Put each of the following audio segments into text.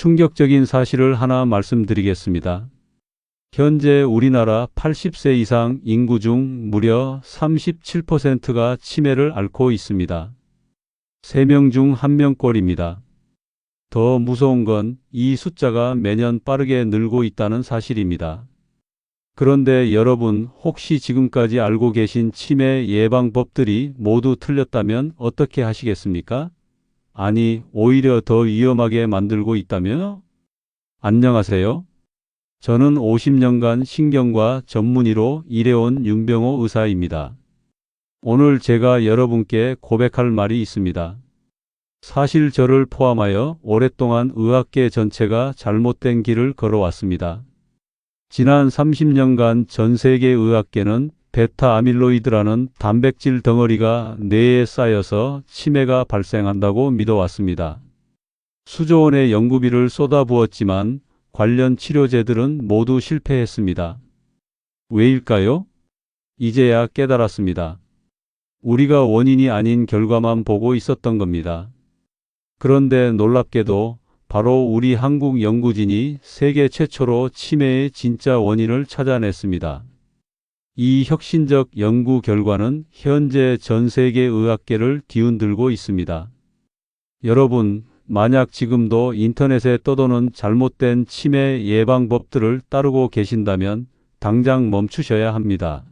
충격적인 사실을 하나 말씀드리겠습니다. 현재 우리나라 80세 이상 인구 중 무려 37%가 치매를 앓고 있습니다. 3명 중 1명꼴입니다. 더 무서운 건 이 숫자가 매년 빠르게 늘고 있다는 사실입니다. 그런데 여러분, 혹시 지금까지 알고 계신 치매 예방법들이 모두 틀렸다면 어떻게 하시겠습니까? 아니, 오히려 더 위험하게 만들고 있다면요? 안녕하세요. 저는 50년간 신경과 전문의로 일해온 윤병호 의사입니다. 오늘 제가 여러분께 고백할 말이 있습니다. 사실 저를 포함하여 오랫동안 의학계 전체가 잘못된 길을 걸어왔습니다. 지난 30년간 전 세계 의학계는 베타 아밀로이드라는 단백질 덩어리가 뇌에 쌓여서 치매가 발생한다고 믿어왔습니다. 수조 원의 연구비를 쏟아부었지만 관련 치료제들은 모두 실패했습니다. 왜일까요? 이제야 깨달았습니다. 우리가 원인이 아닌 결과만 보고 있었던 겁니다. 그런데 놀랍게도 바로 우리 한국 연구진이 세계 최초로 치매의 진짜 원인을 찾아냈습니다. 이 혁신적 연구 결과는 현재 전 세계 의학계를 뒤흔들고 있습니다. 여러분, 만약 지금도 인터넷에 떠도는 잘못된 치매 예방법들을 따르고 계신다면 당장 멈추셔야 합니다.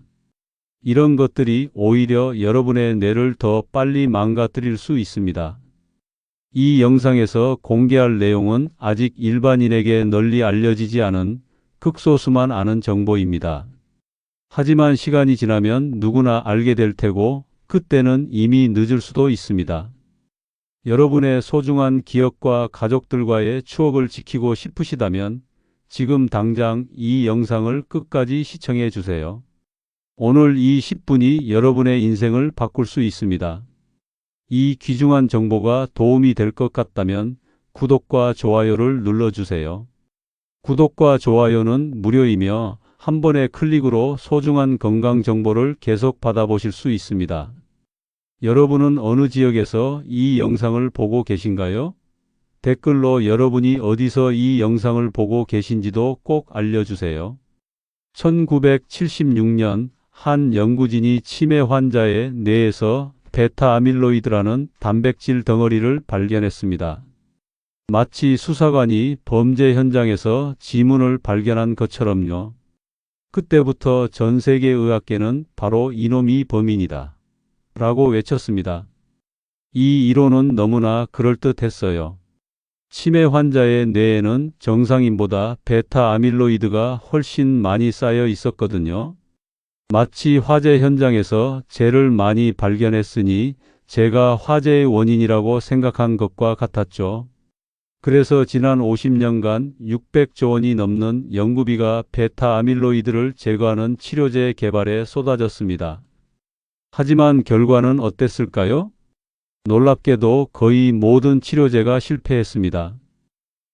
이런 것들이 오히려 여러분의 뇌를 더 빨리 망가뜨릴 수 있습니다. 이 영상에서 공개할 내용은 아직 일반인에게 널리 알려지지 않은 극소수만 아는 정보입니다. 하지만 시간이 지나면 누구나 알게 될 테고 그때는 이미 늦을 수도 있습니다. 여러분의 소중한 기억과 가족들과의 추억을 지키고 싶으시다면 지금 당장 이 영상을 끝까지 시청해 주세요. 오늘 이 10분이 여러분의 인생을 바꿀 수 있습니다. 이 귀중한 정보가 도움이 될 것 같다면 구독과 좋아요를 눌러주세요. 구독과 좋아요는 무료이며 한 번의 클릭으로 소중한 건강 정보를 계속 받아보실 수 있습니다. 여러분은 어느 지역에서 이 영상을 보고 계신가요? 댓글로 여러분이 어디서 이 영상을 보고 계신지도 꼭 알려주세요. 1976년 한 연구진이 치매 환자의 뇌에서 베타 아밀로이드라는 단백질 덩어리를 발견했습니다. 마치 수사관이 범죄 현장에서 지문을 발견한 것처럼요. 그때부터 전 세계 의학계는 바로 이놈이 범인이다 라고 외쳤습니다. 이 이론은 너무나 그럴듯했어요. 치매 환자의 뇌에는 정상인보다 베타 아밀로이드가 훨씬 많이 쌓여 있었거든요. 마치 화재 현장에서 재를 많이 발견했으니 재가 화재의 원인이라고 생각한 것과 같았죠. 그래서 지난 50년간 600조 원이 넘는 연구비가 베타 아밀로이드를 제거하는 치료제 개발에 쏟아졌습니다. 하지만 결과는 어땠을까요? 놀랍게도 거의 모든 치료제가 실패했습니다.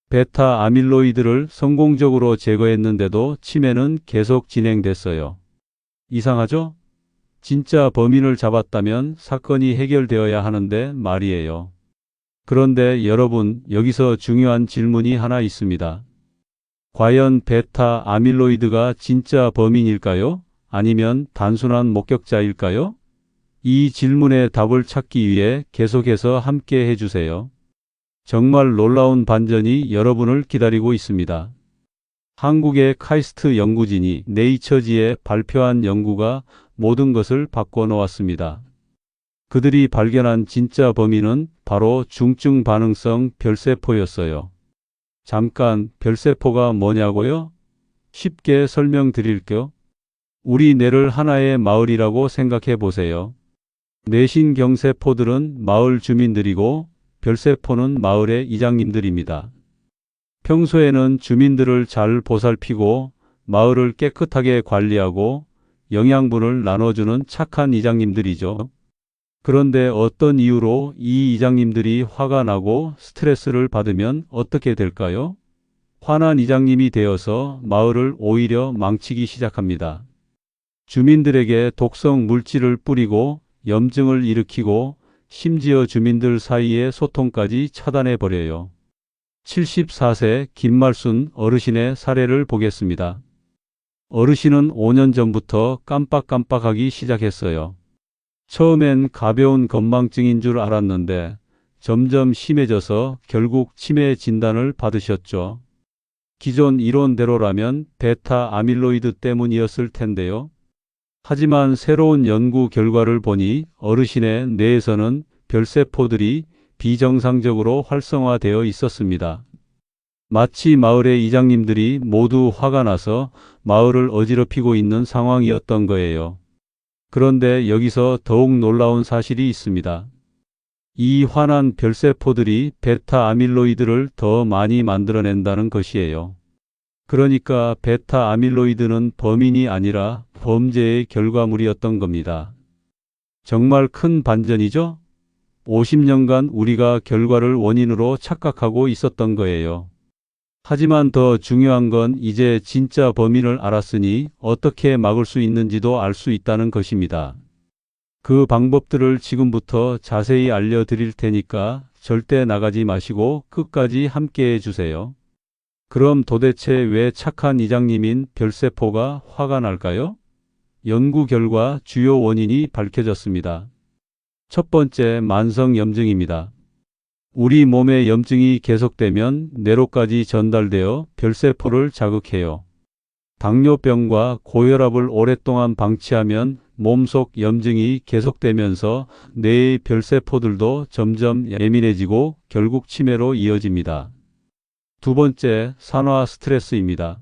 베타 아밀로이드를 성공적으로 제거했는데도 치매는 계속 진행됐어요. 이상하죠? 진짜 범인을 잡았다면 사건이 해결되어야 하는데 말이에요. 그런데 여러분, 여기서 중요한 질문이 하나 있습니다. 과연 베타 아밀로이드가 진짜 범인일까요? 아니면 단순한 목격자일까요? 이 질문에 답을 찾기 위해 계속해서 함께 해주세요. 정말 놀라운 반전이 여러분을 기다리고 있습니다. 한국의 카이스트 연구진이 네이처지에 발표한 연구가 모든 것을 바꿔놓았습니다. 그들이 발견한 진짜 범인은 바로 중증 반응성 별세포였어요. 잠깐, 별세포가 뭐냐고요? 쉽게 설명드릴게요. 우리 뇌를 하나의 마을이라고 생각해 보세요. 뇌신경세포들은 마을 주민들이고 별세포는 마을의 이장님들입니다. 평소에는 주민들을 잘 보살피고 마을을 깨끗하게 관리하고 영양분을 나눠주는 착한 이장님들이죠. 그런데 어떤 이유로 이 이장님들이 화가 나고 스트레스를 받으면 어떻게 될까요? 화난 이장님이 되어서 마을을 오히려 망치기 시작합니다. 주민들에게 독성 물질을 뿌리고 염증을 일으키고 심지어 주민들 사이의 소통까지 차단해 버려요. 74세 김말순 어르신의 사례를 보겠습니다. 어르신은 5년 전부터 깜빡깜빡하기 시작했어요. 처음엔 가벼운 건망증인 줄 알았는데 점점 심해져서 결국 치매 진단을 받으셨죠. 기존 이론대로라면 베타 아밀로이드 때문이었을 텐데요. 하지만 새로운 연구 결과를 보니 어르신의 뇌에서는 별세포들이 비정상적으로 활성화되어 있었습니다. 마치 마을의 이장님들이 모두 화가 나서 마을을 어지럽히고 있는 상황이었던 거예요. 그런데 여기서 더욱 놀라운 사실이 있습니다. 이 화난 별세포들이 베타 아밀로이드를 더 많이 만들어낸다는 것이에요. 그러니까 베타 아밀로이드는 범인이 아니라 범죄의 결과물이었던 겁니다. 정말 큰 반전이죠? 50년간 우리가 결과를 원인으로 착각하고 있었던 거예요. 하지만 더 중요한 건 이제 진짜 범인을 알았으니 어떻게 막을 수 있는지도 알 수 있다는 것입니다. 그 방법들을 지금부터 자세히 알려드릴 테니까 절대 나가지 마시고 끝까지 함께 해주세요. 그럼 도대체 왜 착한 이장님인 별세포가 화가 날까요? 연구 결과 주요 원인이 밝혀졌습니다. 첫 번째, 만성염증입니다. 우리 몸에 염증이 계속되면 뇌로까지 전달되어 별세포를 자극해요. 당뇨병과 고혈압을 오랫동안 방치하면 몸속 염증이 계속되면서 뇌의 별세포들도 점점 예민해지고 결국 치매로 이어집니다. 두 번째, 산화 스트레스입니다.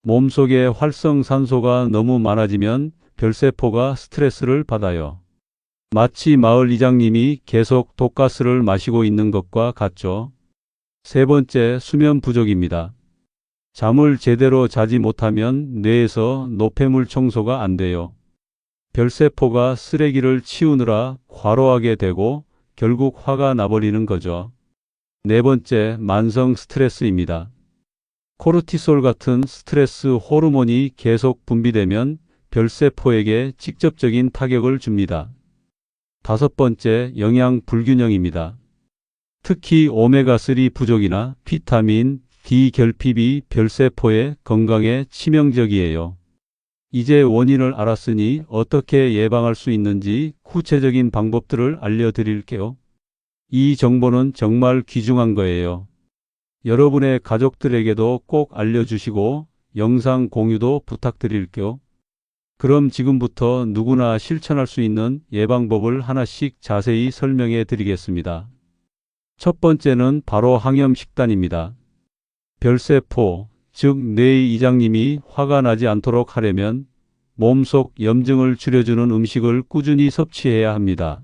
몸속에 활성산소가 너무 많아지면 별세포가 스트레스를 받아요. 마치 마을 이장님이 계속 독가스를 마시고 있는 것과 같죠. 세 번째, 수면 부족입니다. 잠을 제대로 자지 못하면 뇌에서 노폐물 청소가 안 돼요. 별세포가 쓰레기를 치우느라 과로하게 되고 결국 화가 나버리는 거죠. 네 번째, 만성 스트레스입니다. 코르티솔 같은 스트레스 호르몬이 계속 분비되면 별세포에게 직접적인 타격을 줍니다. 다섯 번째, 영양 불균형입니다. 특히 오메가3 부족이나 비타민 D 결핍이 별세포의 건강에 치명적이에요. 이제 원인을 알았으니 어떻게 예방할 수 있는지 구체적인 방법들을 알려드릴게요. 이 정보는 정말 귀중한 거예요. 여러분의 가족들에게도 꼭 알려주시고 영상 공유도 부탁드릴게요. 그럼 지금부터 누구나 실천할 수 있는 예방법을 하나씩 자세히 설명해 드리겠습니다. 첫 번째는 바로 항염식단입니다. 별세포, 즉 뇌의 이장님이 화가 나지 않도록 하려면 몸속 염증을 줄여주는 음식을 꾸준히 섭취해야 합니다.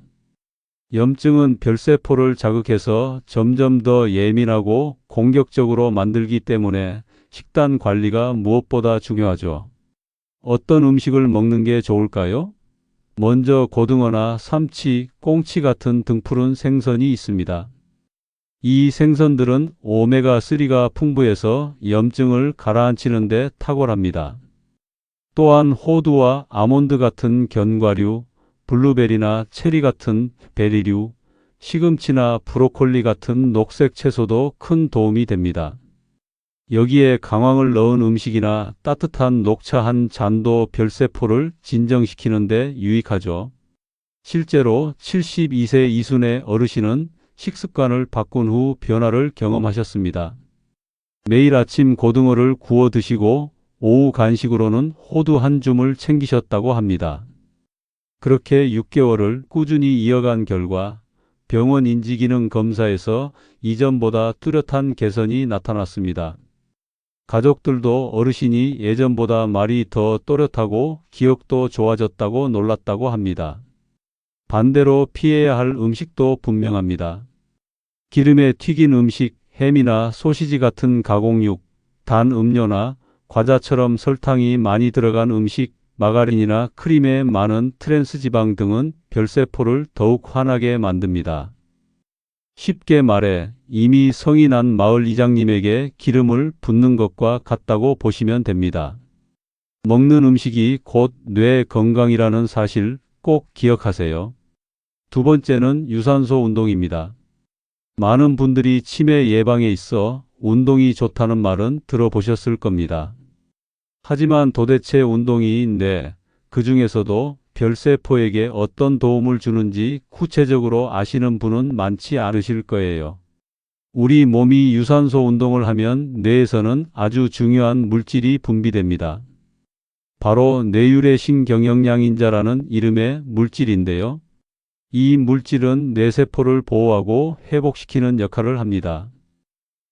염증은 별세포를 자극해서 점점 더 예민하고 공격적으로 만들기 때문에 식단 관리가 무엇보다 중요하죠. 어떤 음식을 먹는 게 좋을까요? 먼저 고등어나 삼치, 꽁치 같은 등푸른 생선이 있습니다. 이 생선들은 오메가3가 풍부해서 염증을 가라앉히는 데 탁월합니다. 또한 호두와 아몬드 같은 견과류, 블루베리나 체리 같은 베리류, 시금치나 브로콜리 같은 녹색 채소도 큰 도움이 됩니다. 여기에 강황을 넣은 음식이나 따뜻한 녹차 한 잔도 별세포를 진정시키는 데 유익하죠. 실제로 72세 이순의 어르신은 식습관을 바꾼 후 변화를 경험하셨습니다. 매일 아침 고등어를 구워 드시고 오후 간식으로는 호두 한 줌을 챙기셨다고 합니다. 그렇게 6개월을 꾸준히 이어간 결과 병원 인지기능 검사에서 이전보다 뚜렷한 개선이 나타났습니다. 가족들도 어르신이 예전보다 말이 더 또렷하고 기억도 좋아졌다고 놀랐다고 합니다. 반대로 피해야 할 음식도 분명합니다. 기름에 튀긴 음식, 햄이나 소시지 같은 가공육, 단 음료나 과자처럼 설탕이 많이 들어간 음식, 마가린이나 크림에 많은 트랜스지방 등은 별세포를 더욱 화나게 만듭니다. 쉽게 말해 이미 성이 난 마을 이장님에게 기름을 붓는 것과 같다고 보시면 됩니다. 먹는 음식이 곧 뇌 건강이라는 사실 꼭 기억하세요. 두 번째는 유산소 운동입니다. 많은 분들이 치매 예방에 있어 운동이 좋다는 말은 들어보셨을 겁니다. 하지만 도대체 운동이 그 중에서도 별세포에게 어떤 도움을 주는지 구체적으로 아시는 분은 많지 않으실 거예요. 우리 몸이 유산소 운동을 하면 뇌에서는 아주 중요한 물질이 분비됩니다. 바로 뇌유래 신경영양인자라는 이름의 물질인데요. 이 물질은 뇌세포를 보호하고 회복시키는 역할을 합니다.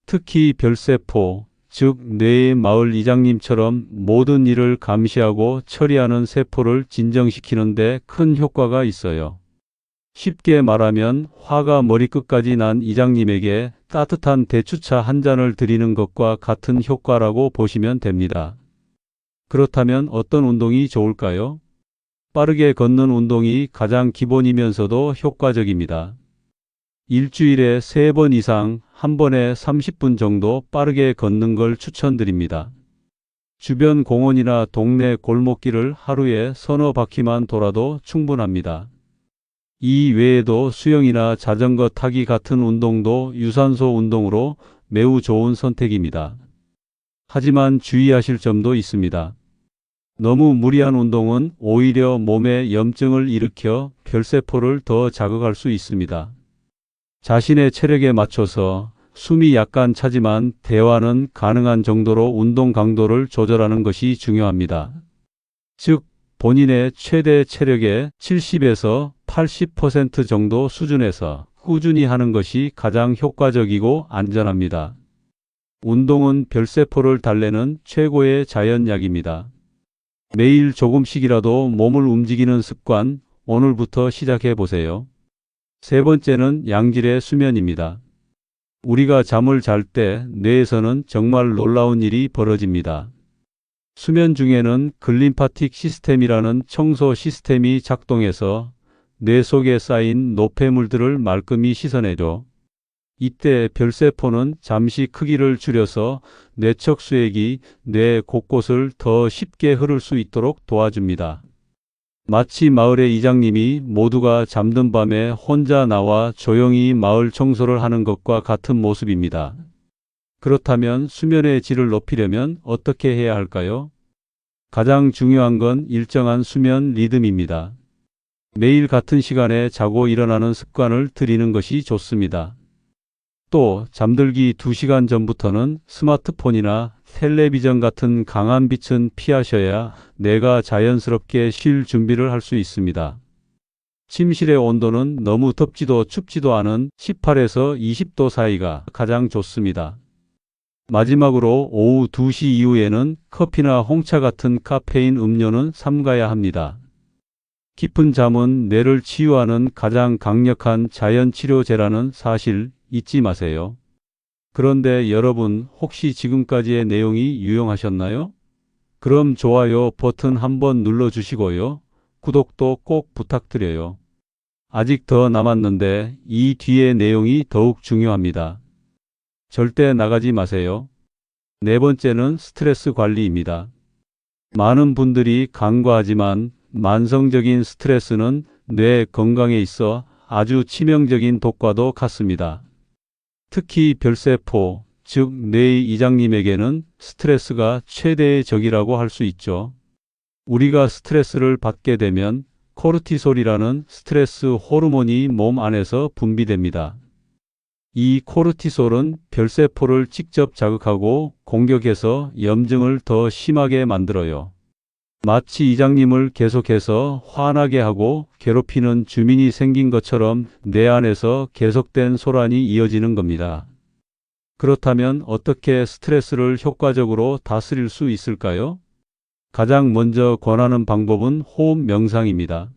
특히 별세포, 즉 뇌의 마을 이장님처럼 모든 일을 감시하고 처리하는 세포를 진정시키는 데 큰 효과가 있어요. 쉽게 말하면 화가 머리끝까지 난 이장님에게 따뜻한 대추차 한 잔을 드리는 것과 같은 효과라고 보시면 됩니다. 그렇다면 어떤 운동이 좋을까요? 빠르게 걷는 운동이 가장 기본이면서도 효과적입니다. 일주일에 3번 이상 한 번에 30분 정도 빠르게 걷는 걸 추천드립니다. 주변 공원이나 동네 골목길을 하루에 서너 바퀴만 돌아도 충분합니다. 이 외에도 수영이나 자전거 타기 같은 운동도 유산소 운동으로 매우 좋은 선택입니다. 하지만 주의하실 점도 있습니다. 너무 무리한 운동은 오히려 몸에 염증을 일으켜 별세포를 더 자극할 수 있습니다. 자신의 체력에 맞춰서 숨이 약간 차지만 대화는 가능한 정도로 운동 강도를 조절하는 것이 중요합니다. 즉, 본인의 최대 체력의 70에서 80% 정도 수준에서 꾸준히 하는 것이 가장 효과적이고 안전합니다. 운동은 별세포를 달래는 최고의 자연약입니다. 매일 조금씩이라도 몸을 움직이는 습관, 오늘부터 시작해 보세요. 세 번째는 양질의 수면입니다. 우리가 잠을 잘 때 뇌에서는 정말 놀라운 일이 벌어집니다. 수면 중에는 글림파틱 시스템이라는 청소 시스템이 작동해서 뇌 속에 쌓인 노폐물들을 말끔히 씻어내죠. 이때 별세포는 잠시 크기를 줄여서 뇌척 수액이 뇌 곳곳을 더 쉽게 흐를 수 있도록 도와줍니다. 마치 마을의 이장님이 모두가 잠든 밤에 혼자 나와 조용히 마을 청소를 하는 것과 같은 모습입니다. 그렇다면 수면의 질을 높이려면 어떻게 해야 할까요? 가장 중요한 건 일정한 수면 리듬입니다. 매일 같은 시간에 자고 일어나는 습관을 들이는 것이 좋습니다. 또 잠들기 2시간 전부터는 스마트폰이나 텔레비전 같은 강한 빛은 피하셔야 뇌가 자연스럽게 쉴 준비를 할 수 있습니다. 침실의 온도는 너무 덥지도 춥지도 않은 18에서 20도 사이가 가장 좋습니다. 마지막으로 오후 2시 이후에는 커피나 홍차 같은 카페인 음료는 삼가야 합니다. 깊은 잠은 뇌를 치유하는 가장 강력한 자연치료제라는 사실 잊지 마세요. 그런데 여러분, 혹시 지금까지의 내용이 유용하셨나요? 그럼 좋아요 버튼 한번 눌러주시고요. 구독도 꼭 부탁드려요. 아직 더 남았는데 이 뒤의 내용이 더욱 중요합니다. 절대 나가지 마세요. 네 번째는 스트레스 관리입니다. 많은 분들이 간과하지만 만성적인 스트레스는 뇌 건강에 있어 아주 치명적인 독과도 같습니다. 특히 별세포, 즉 뇌의 이장님에게는 스트레스가 최대의 적이라고 할 수 있죠. 우리가 스트레스를 받게 되면 코르티솔이라는 스트레스 호르몬이 몸 안에서 분비됩니다. 이 코르티솔은 별세포를 직접 자극하고 공격해서 염증을 더 심하게 만들어요. 마치 이장님을 계속해서 화나게 하고 괴롭히는 주민이 생긴 것처럼 뇌 안에서 계속된 소란이 이어지는 겁니다. 그렇다면 어떻게 스트레스를 효과적으로 다스릴 수 있을까요? 가장 먼저 권하는 방법은 호흡 명상입니다.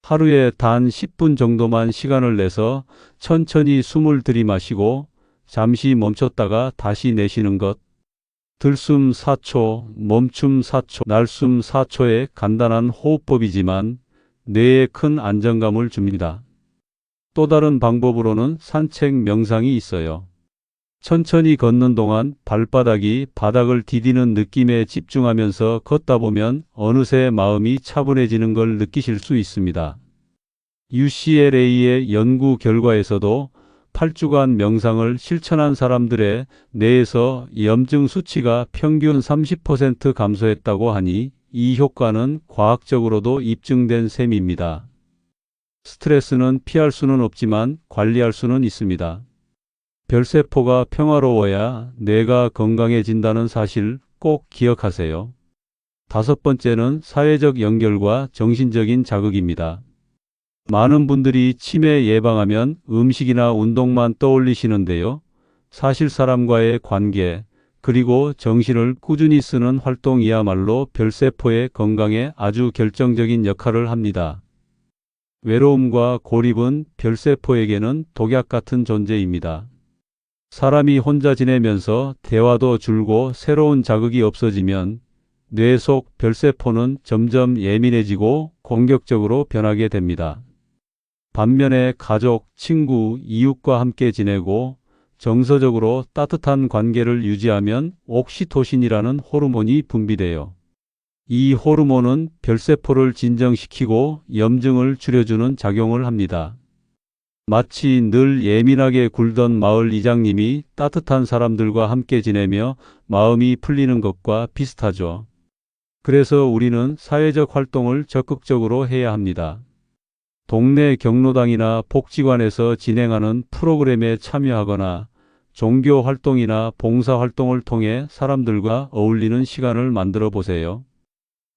하루에 단 10분 정도만 시간을 내서 천천히 숨을 들이마시고 잠시 멈췄다가 다시 내쉬는 것. 들숨 4초, 멈춤 4초, 날숨 4초의 간단한 호흡법이지만 뇌에 큰 안정감을 줍니다. 또 다른 방법으로는 산책 명상이 있어요. 천천히 걷는 동안 발바닥이 바닥을 디디는 느낌에 집중하면서 걷다 보면 어느새 마음이 차분해지는 걸 느끼실 수 있습니다. UCLA의 연구 결과에서도 8주간 명상을 실천한 사람들의 뇌에서 염증 수치가 평균 30% 감소했다고 하니 이 효과는 과학적으로도 입증된 셈입니다. 스트레스는 피할 수는 없지만 관리할 수는 있습니다. 별세포가 평화로워야 뇌가 건강해진다는 사실 꼭 기억하세요. 다섯 번째는 사회적 연결과 정신적인 자극입니다. 많은 분들이 치매 예방하면 음식이나 운동만 떠올리시는데요. 사실 사람과의 관계, 그리고 정신을 꾸준히 쓰는 활동이야말로 별세포의 건강에 아주 결정적인 역할을 합니다. 외로움과 고립은 별세포에게는 독약 같은 존재입니다. 사람이 혼자 지내면서 대화도 줄고 새로운 자극이 없어지면 뇌 속 별세포는 점점 예민해지고 공격적으로 변하게 됩니다. 반면에 가족, 친구, 이웃과 함께 지내고 정서적으로 따뜻한 관계를 유지하면 옥시토신이라는 호르몬이 분비돼요. 이 호르몬은 별세포를 진정시키고 염증을 줄여주는 작용을 합니다. 마치 늘 예민하게 굴던 마을 이장님이 따뜻한 사람들과 함께 지내며 마음이 풀리는 것과 비슷하죠. 그래서 우리는 사회적 활동을 적극적으로 해야 합니다. 동네 경로당이나 복지관에서 진행하는 프로그램에 참여하거나 종교 활동이나 봉사 활동을 통해 사람들과 어울리는 시간을 만들어 보세요.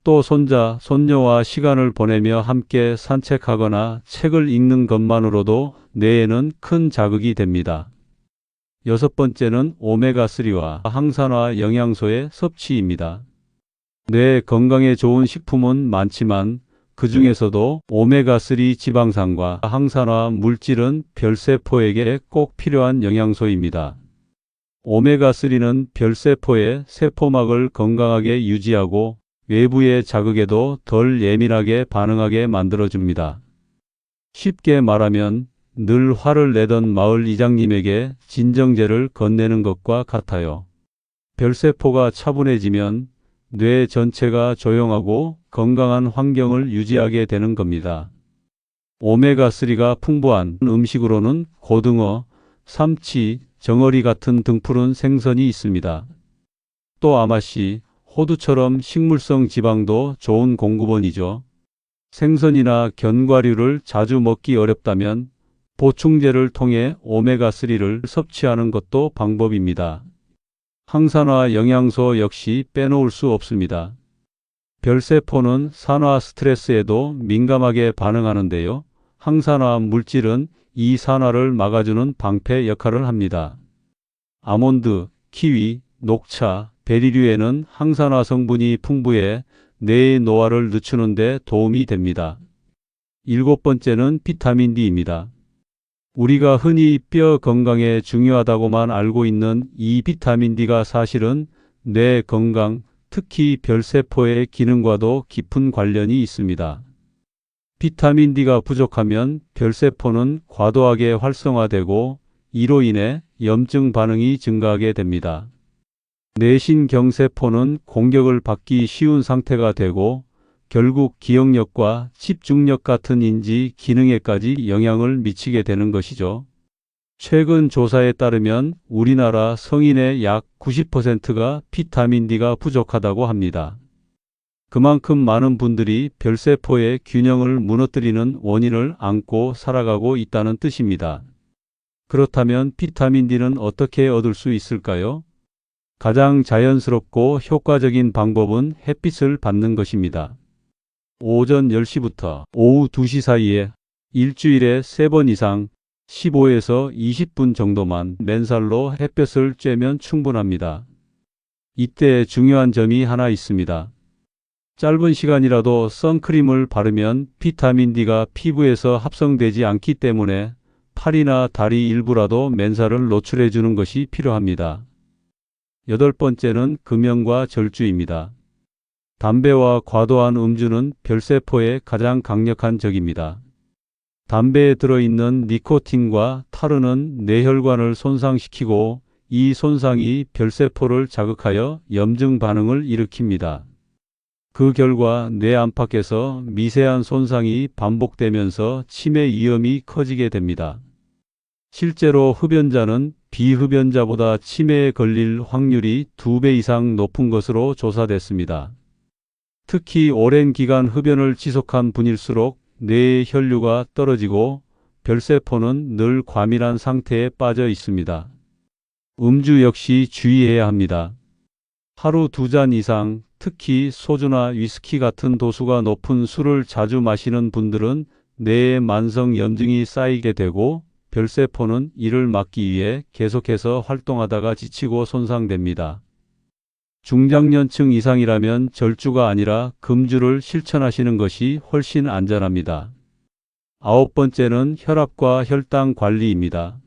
또 손자, 손녀와 시간을 보내며 함께 산책하거나 책을 읽는 것만으로도 뇌에는 큰 자극이 됩니다. 여섯 번째는 오메가3와 항산화 영양소의 섭취입니다. 뇌 건강에 좋은 식품은 많지만 그 중에서도 오메가3 지방산과 항산화 물질은 별세포에게 꼭 필요한 영양소입니다. 오메가3는 별세포의 세포막을 건강하게 유지하고 외부의 자극에도 덜 예민하게 반응하게 만들어줍니다. 쉽게 말하면 늘 화를 내던 마을 이장님에게 진정제를 건네는 것과 같아요. 별세포가 차분해지면 뇌 전체가 조용하고 건강한 환경을 유지하게 되는 겁니다. 오메가3가 풍부한 음식으로는 고등어, 삼치, 정어리 같은 등푸른 생선이 있습니다. 또 아마씨, 호두처럼 식물성 지방도 좋은 공급원이죠. 생선이나 견과류를 자주 먹기 어렵다면 보충제를 통해 오메가3를 섭취하는 것도 방법입니다. 항산화 영양소 역시 빼놓을 수 없습니다. 별세포는 산화 스트레스에도 민감하게 반응하는데요. 항산화 물질은 이 산화를 막아주는 방패 역할을 합니다. 아몬드, 키위, 녹차, 베리류에는 항산화 성분이 풍부해 뇌의 노화를 늦추는 데 도움이 됩니다. 일곱 번째는 비타민 D입니다. 우리가 흔히 뼈 건강에 중요하다고만 알고 있는 이 비타민 D가 사실은 뇌 건강, 특히 별세포의 기능과도 깊은 관련이 있습니다. 비타민 D가 부족하면 별세포는 과도하게 활성화되고 이로 인해 염증 반응이 증가하게 됩니다. 뇌신경세포는 공격을 받기 쉬운 상태가 되고 결국 기억력과 집중력 같은 인지 기능에까지 영향을 미치게 되는 것이죠. 최근 조사에 따르면 우리나라 성인의 약 90%가 비타민 D가 부족하다고 합니다. 그만큼 많은 분들이 별세포의 균형을 무너뜨리는 원인을 안고 살아가고 있다는 뜻입니다. 그렇다면 비타민 D는 어떻게 얻을 수 있을까요? 가장 자연스럽고 효과적인 방법은 햇빛을 받는 것입니다. 오전 10시부터 오후 2시 사이에 일주일에 3번 이상 15에서 20분 정도만 맨살로 햇볕을 쬐면 충분합니다. 이때 중요한 점이 하나 있습니다. 짧은 시간이라도 선크림을 바르면 비타민 D가 피부에서 합성되지 않기 때문에 팔이나 다리 일부라도 맨살을 노출해 주는 것이 필요합니다. 여덟 번째는 금연과 절주입니다. 담배와 과도한 음주는 별세포의 가장 강력한 적입니다. 담배에 들어있는 니코틴과 타르는 뇌혈관을 손상시키고 이 손상이 별세포를 자극하여 염증 반응을 일으킵니다. 그 결과 뇌 안팎에서 미세한 손상이 반복되면서 치매 위험이 커지게 됩니다. 실제로 흡연자는 비흡연자보다 치매에 걸릴 확률이 2배 이상 높은 것으로 조사됐습니다. 특히 오랜 기간 흡연을 지속한 분일수록 뇌의 혈류가 떨어지고 별세포는 늘 과민한 상태에 빠져 있습니다. 음주 역시 주의해야 합니다. 하루 2잔 이상, 특히 소주나 위스키 같은 도수가 높은 술을 자주 마시는 분들은 뇌에 만성 염증이 쌓이게 되고 별세포는 이를 막기 위해 계속해서 활동하다가 지치고 손상됩니다. 중장년층 이상이라면 절주가 아니라 금주를 실천하시는 것이 훨씬 안전합니다. 9번째는 혈압과 혈당 관리입니다.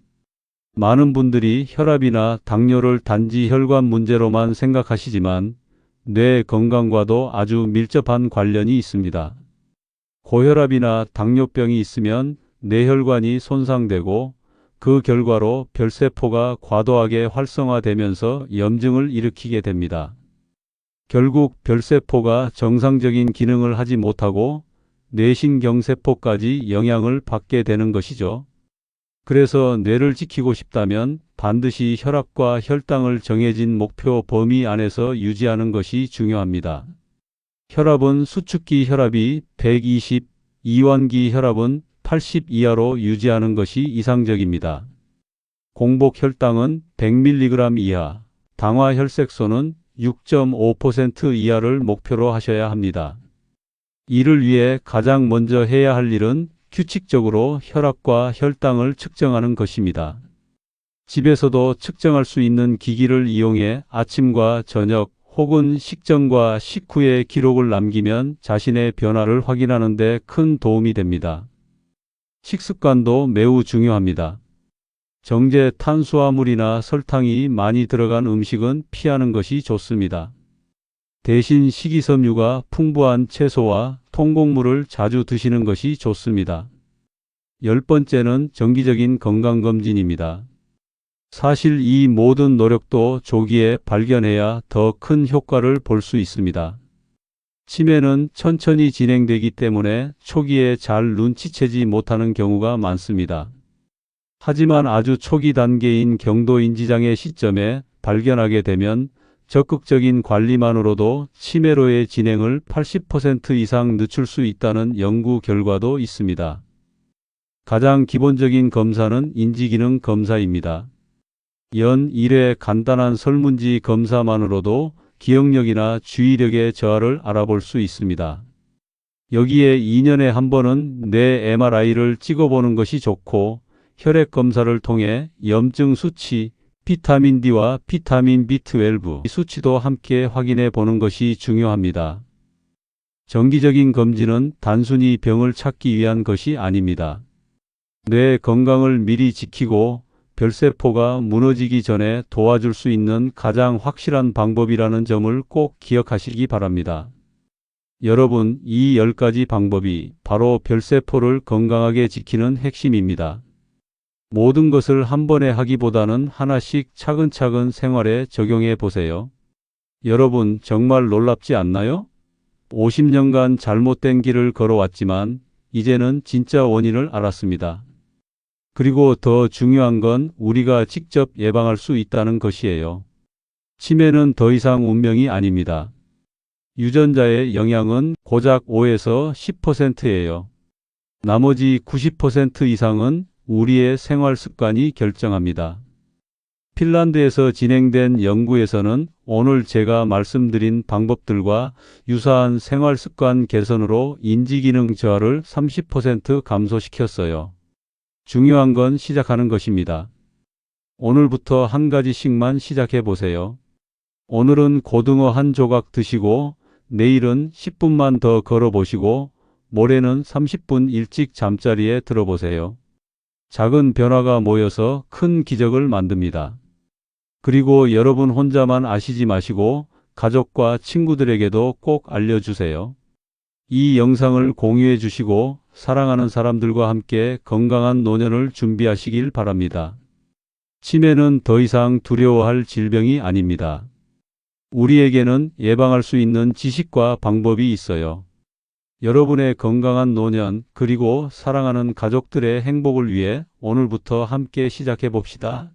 많은 분들이 혈압이나 당뇨를 단지 혈관 문제로만 생각하시지만 뇌 건강과도 아주 밀접한 관련이 있습니다. 고혈압이나 당뇨병이 있으면 뇌혈관이 손상되고 그 결과로 별세포가 과도하게 활성화되면서 염증을 일으키게 됩니다. 결국 별세포가 정상적인 기능을 하지 못하고 뇌신경세포까지 영향을 받게 되는 것이죠. 그래서 뇌를 지키고 싶다면 반드시 혈압과 혈당을 정해진 목표 범위 안에서 유지하는 것이 중요합니다. 혈압은 수축기 혈압이 120, 이완기 혈압은 80 이하로 유지하는 것이 이상적입니다. 공복 혈당은 100mg 이하, 당화 혈색소는 6.5% 이하를 목표로 하셔야 합니다. 이를 위해 가장 먼저 해야 할 일은 규칙적으로 혈압과 혈당을 측정하는 것입니다. 집에서도 측정할 수 있는 기기를 이용해 아침과 저녁 혹은 식전과 식후의 기록을 남기면 자신의 변화를 확인하는 데 큰 도움이 됩니다. 식습관도 매우 중요합니다. 정제 탄수화물이나 설탕이 많이 들어간 음식은 피하는 것이 좋습니다. 대신 식이섬유가 풍부한 채소와 통곡물을 자주 드시는 것이 좋습니다. 10번째는 정기적인 건강검진입니다. 사실 이 모든 노력도 조기에 발견해야 더 큰 효과를 볼 수 있습니다. 치매는 천천히 진행되기 때문에 초기에 잘 눈치채지 못하는 경우가 많습니다. 하지만 아주 초기 단계인 경도인지장애 시점에 발견하게 되면 적극적인 관리만으로도 치매로의 진행을 80% 이상 늦출 수 있다는 연구 결과도 있습니다. 가장 기본적인 검사는 인지기능 검사입니다. 연 1회 간단한 설문지 검사만으로도 기억력이나 주의력의 저하를 알아볼 수 있습니다. 여기에 2년에 한 번은 뇌 MRI를 찍어보는 것이 좋고 혈액 검사를 통해 염증 수치, 비타민 D와 비타민 B12 수치도 함께 확인해 보는 것이 중요합니다. 정기적인 검진은 단순히 병을 찾기 위한 것이 아닙니다. 뇌 건강을 미리 지키고 별세포가 무너지기 전에 도와줄 수 있는 가장 확실한 방법이라는 점을 꼭 기억하시기 바랍니다. 여러분, 이 10가지 방법이 바로 별세포를 건강하게 지키는 핵심입니다. 모든 것을 한 번에 하기보다는 하나씩 차근차근 생활에 적용해 보세요. 여러분, 정말 놀랍지 않나요? 50년간 잘못된 길을 걸어왔지만 이제는 진짜 원인을 알았습니다. 그리고 더 중요한 건 우리가 직접 예방할 수 있다는 것이에요. 치매는 더 이상 운명이 아닙니다. 유전자의 영향은 고작 5에서 10%예요. 나머지 90% 이상은 우리의 생활 습관이 결정합니다. 핀란드에서 진행된 연구에서는 오늘 제가 말씀드린 방법들과 유사한 생활 습관 개선으로 인지기능 저하를 30% 감소시켰어요. 중요한 건 시작하는 것입니다. 오늘부터 한 가지씩만 시작해 보세요. 오늘은 고등어 한 조각 드시고 내일은 10분만 더 걸어보시고 모레는 30분 일찍 잠자리에 들어보세요. 작은 변화가 모여서 큰 기적을 만듭니다. 그리고 여러분 혼자만 아시지 마시고 가족과 친구들에게도 꼭 알려주세요. 이 영상을 공유해 주시고 사랑하는 사람들과 함께 건강한 노년을 준비하시길 바랍니다. 치매는 더 이상 두려워할 질병이 아닙니다. 우리에게는 예방할 수 있는 지식과 방법이 있어요. 여러분의 건강한 노년 그리고 사랑하는 가족들의 행복을 위해 오늘부터 함께 시작해 봅시다.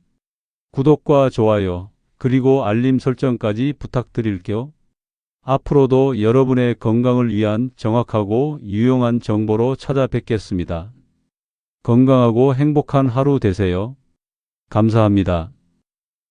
구독과 좋아요 그리고 알림 설정까지 부탁드릴게요. 앞으로도 여러분의 건강을 위한 정확하고 유용한 정보로 찾아뵙겠습니다. 건강하고 행복한 하루 되세요. 감사합니다.